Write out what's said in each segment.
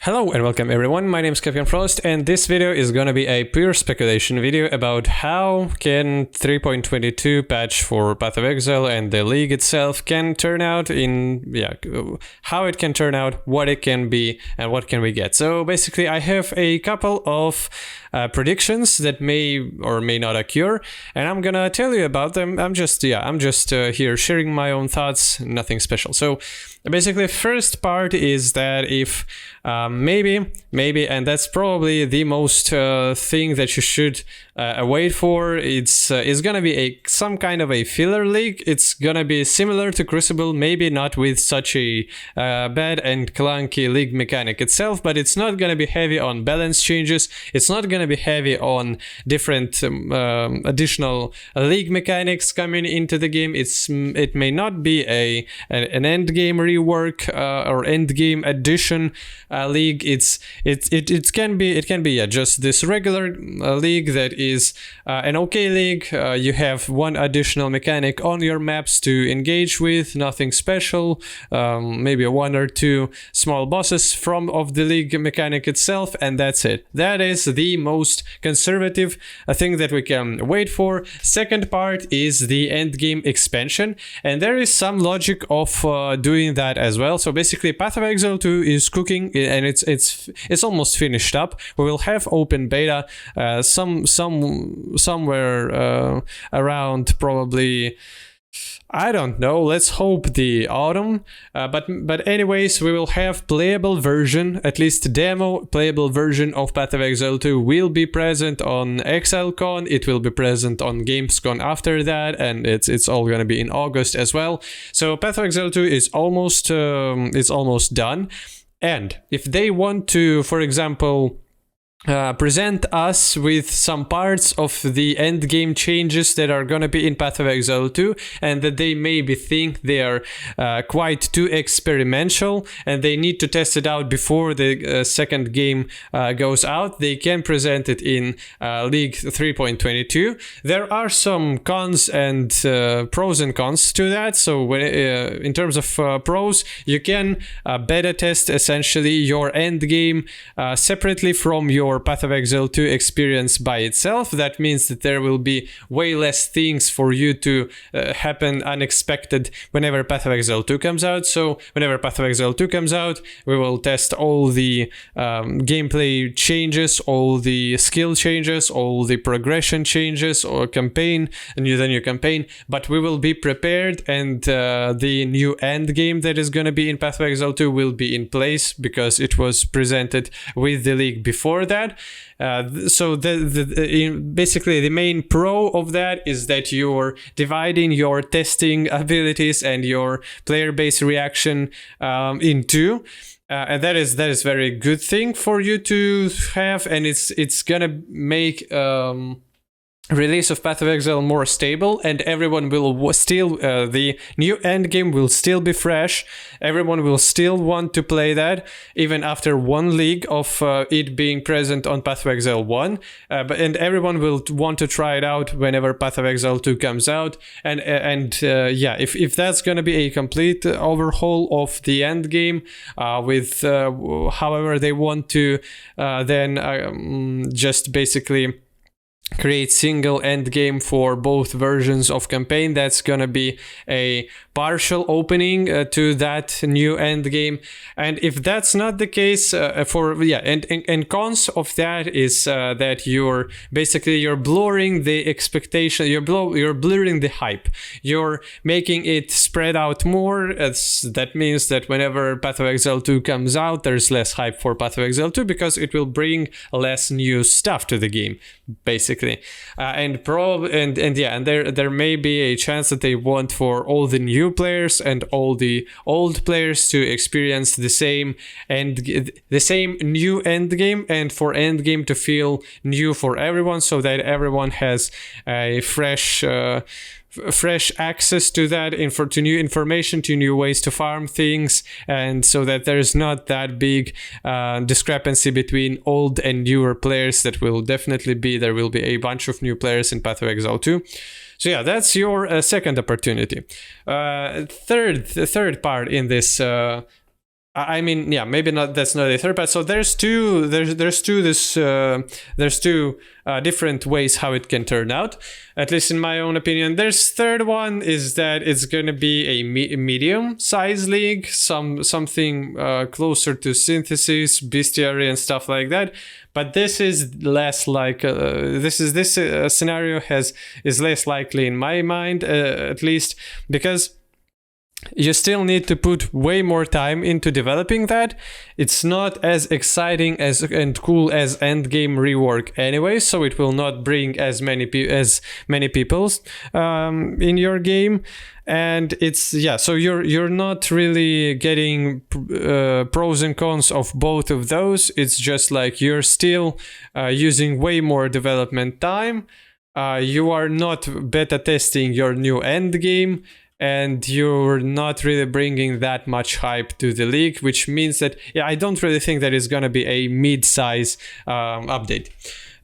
Hello and welcome everyone, my name is Captain Frost and this video is gonna be a pure speculation video about how can 3.22 patch for Path of Exile and the League itself can turn out how it can turn out, what it can be and what can we get. So basically I have a couple of predictions that may or may not occur and I'm gonna tell you about them. I'm just here sharing my own thoughts, nothing special. So basically first part is that if maybe, and that's probably the most thing that you should wait for. It's gonna be some kind of a filler league. It's gonna be similar to Crucible, maybe not with such a bad and clunky league mechanic itself, but it's not gonna be heavy on balance changes. It's not gonna be heavy on different additional league mechanics coming into the game. It may not be an endgame rework or endgame addition league. It can be just this regular league that is an okay league. You have one additional mechanic on your maps to engage with, nothing special, maybe one or two small bosses of the league mechanic itself, and that's it. That is the most conservative thing that we can wait for. Second part is the endgame expansion, and there is some logic of doing that as well. So basically Path of Exile 2 is cooking and it's almost finished up. We will have open beta somewhere around probably, I don't know, let's hope the autumn, but anyways, we will have playable version, at least demo playable version of Path of Exile 2 will be present on ExileCon. It will be present on Gamescom after that, and it's all gonna be in August as well. So Path of Exile 2 is almost done, and if they want to, for example, present us with some parts of the end game changes that are gonna be in Path of Exile 2 and that they maybe think they are quite too experimental and they need to test it out before the second game goes out, they can present it in League 3.22. There are some cons and pros and cons to that. So in terms of pros, you can beta test essentially your end game separately from your Path of Exile 2 experience by itself. That means that there will be way less things for you to happen unexpected whenever Path of Exile 2 comes out. So whenever Path of Exile 2 comes out, we will test all the gameplay changes, all the skill changes, all the progression changes or campaign, the new campaign, but we will be prepared, and the new end game that is going to be in Path of Exile 2 will be in place because it was presented with the league before that. So basically the main pro of that is that you're dividing your testing abilities and your player base reaction in two. And that is very good thing for you to have, and it's gonna make release of Path of Exile more stable, and everyone will still the new endgame will still be fresh. Everyone will still want to play that even after one league of it being present on Path of Exile 1, and everyone will want to try it out whenever Path of Exile 2 comes out. And if that's gonna be a complete overhaul of the endgame with however they want to then just basically create single end game for both versions of campaign, that's gonna be a partial opening to that new end game. And if that's not the case, and cons of that is that you're blurring the expectation, you're blurring the hype, you're making it spread out more. That means that whenever Path of Exile 2 comes out, there's less hype for Path of Exile 2 because it will bring less new stuff to the game, basically. And there may be a chance that they want for all the new players and all the old players to experience the same new end game, and for end game to feel new for everyone, so that everyone has a fresh access to that to new information, to new ways to farm things, and so that there's not that big discrepancy between old and newer players. That will definitely be, there will be a bunch of new players in Path of Exile 2. So yeah, that's your second opportunity. The third part in this I mean, yeah, maybe not. That's not a third path. So there's two. There's two different ways how it can turn out. At least in my own opinion. There's third one is that it's gonna be a medium size league, something closer to synthesis, bestiary, and stuff like that. But this is less like this scenario is less likely in my mind, at least because you still need to put way more time into developing that. It's not as exciting and cool as Endgame Rework anyway, so it will not bring as many people in your game. And it's so you're not really getting pros and cons of both of those. It's just like you're still using way more development time. You are not beta testing your new end game, and you're not really bringing that much hype to the league, which means that I don't really think that it's gonna be a mid-size update,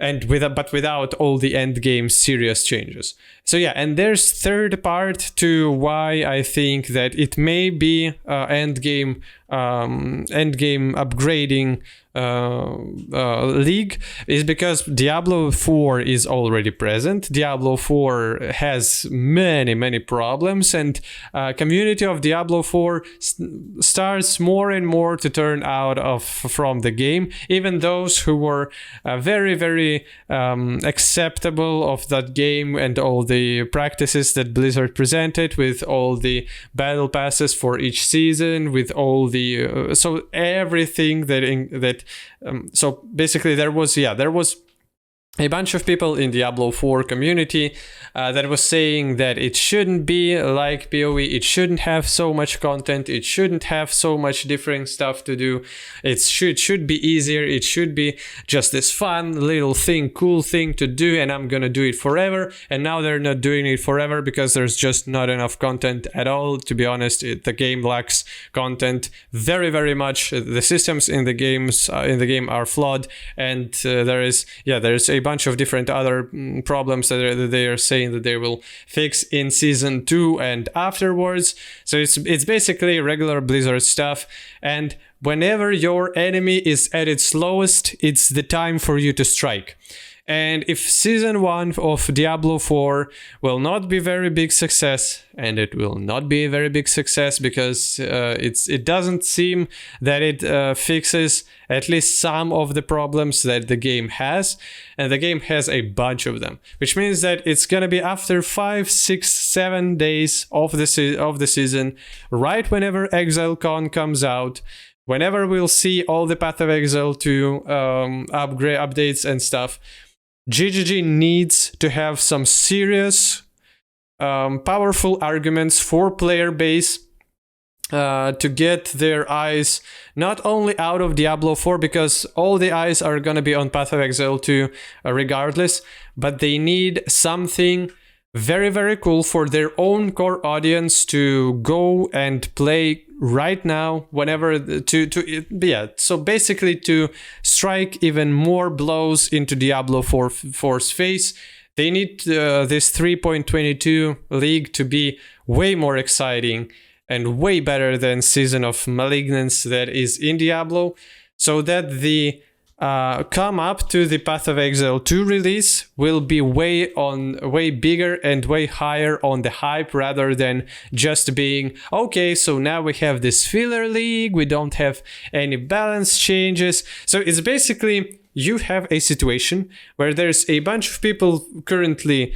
and without all the end game serious changes. So and there's third part to why I think that it may be end game upgrading league is because Diablo 4 is already present. Diablo 4 has many problems, and community of Diablo 4 starts more and more to turn out from the game. Even those who were very acceptable of that game and all the practices that Blizzard presented, with all the battle passes for each season, with all the so everything so basically there was a bunch of people in Diablo 4 community that was saying that it shouldn't be like PoE, it shouldn't have so much content, it shouldn't have so much different stuff to do, it should be easier, it should be just this fun little thing, cool thing to do, and I'm gonna do it forever. And now they're not doing it forever because there's just not enough content at all. To be honest, the game lacks content very much. The systems in the game are flawed, and there's a bunch of different other problems that they are saying that they will fix in season 2 and afterwards. So it's basically regular Blizzard stuff, and whenever your enemy is at its slowest, it's the time for you to strike. And if season 1 of Diablo 4 will not be very big success, and it will not be a very big success because it doesn't seem that it fixes at least some of the problems that the game has, and the game has a bunch of them, which means that it's gonna be after 5, 6, 7 days of the season, right whenever ExileCon comes out, whenever we'll see all the Path of Exile 2 upgrade updates and stuff. GGG needs to have some serious, powerful arguments for player base to get their eyes not only out of Diablo 4, because all the eyes are gonna be on Path of Exile 2 regardless, but they need something very cool for their own core audience to go and play right now, whenever so basically to strike even more blows into Diablo 4's face. They need this 3.22 league to be way more exciting and way better than Season of Malignance that is in Diablo, so that the come up to the Path of Exile 2 release will be way bigger and way higher on the hype, rather than just being, okay, so now we have this filler league, we don't have any balance changes. So it's basically, you have a situation where there's a bunch of people currently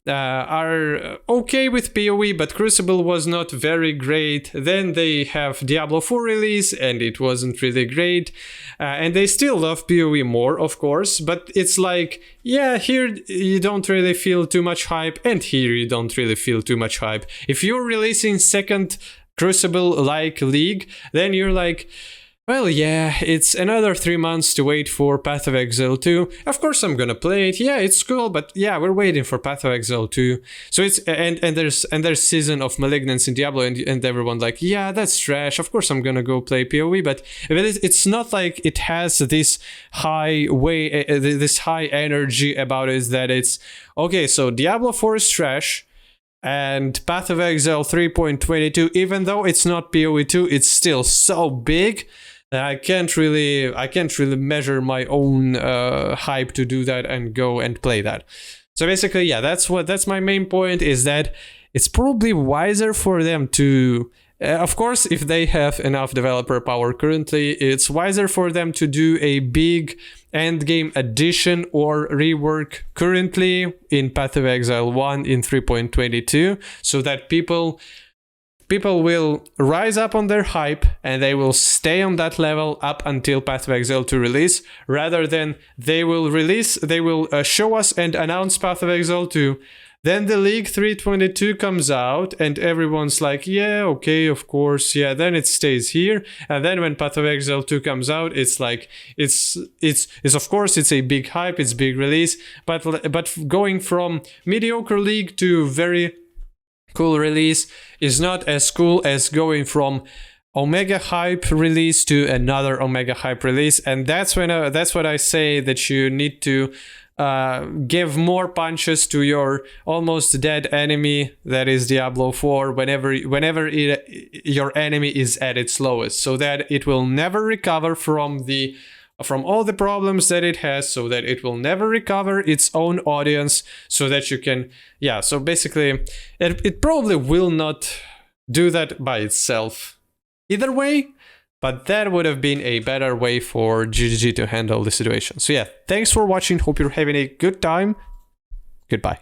are okay with PoE, but Crucible was not very great. Then they have Diablo 4 release, and it wasn't really great. And they still love PoE more, of course, but it's like, here you don't really feel too much hype, and here you don't really feel too much hype. If you're releasing second Crucible-like league, then you're like, well, it's another 3 months to wait for Path of Exile 2. Of course I'm gonna play it. It's cool, but we're waiting for Path of Exile 2. So it's and there's Season of Malignance in Diablo, and everyone like, that's trash. Of course I'm gonna go play PoE, but it's not like it has this high energy about it, that it's okay. So Diablo 4 is trash. And Path of Exile 3.22, even though it's not PoE2, it's still so big. I can't really measure my own hype to do that and go and play that. So basically, yeah, that's my main point, is that it's probably wiser for them to, of course, if they have enough developer power currently, it's wiser for them to do a big endgame addition or rework currently in Path of Exile 1 in 3.22, so that people will rise up on their hype and they will stay on that level up until Path of Exile 2 release, rather than they will show us and announce Path of Exile 2. Then the League 3.22 comes out and everyone's like, yeah, okay, of course, yeah, then it stays here. And then when Path of Exile 2 comes out, it's like, it's of course, it's a big hype, it's big release, but going from mediocre League to very cool release is not as cool as going from Omega hype release to another Omega hype release. And that's what I say, that you need to give more punches to your almost dead enemy, that is Diablo 4, whenever your enemy is at its lowest, so that it will never recover from all the problems that it has, so that it will never recover its own audience, so that you can, yeah, so basically it probably will not do that by itself either way, but that would have been a better way for GGG to handle the situation. So yeah, thanks for watching, hope you're having a good time, goodbye.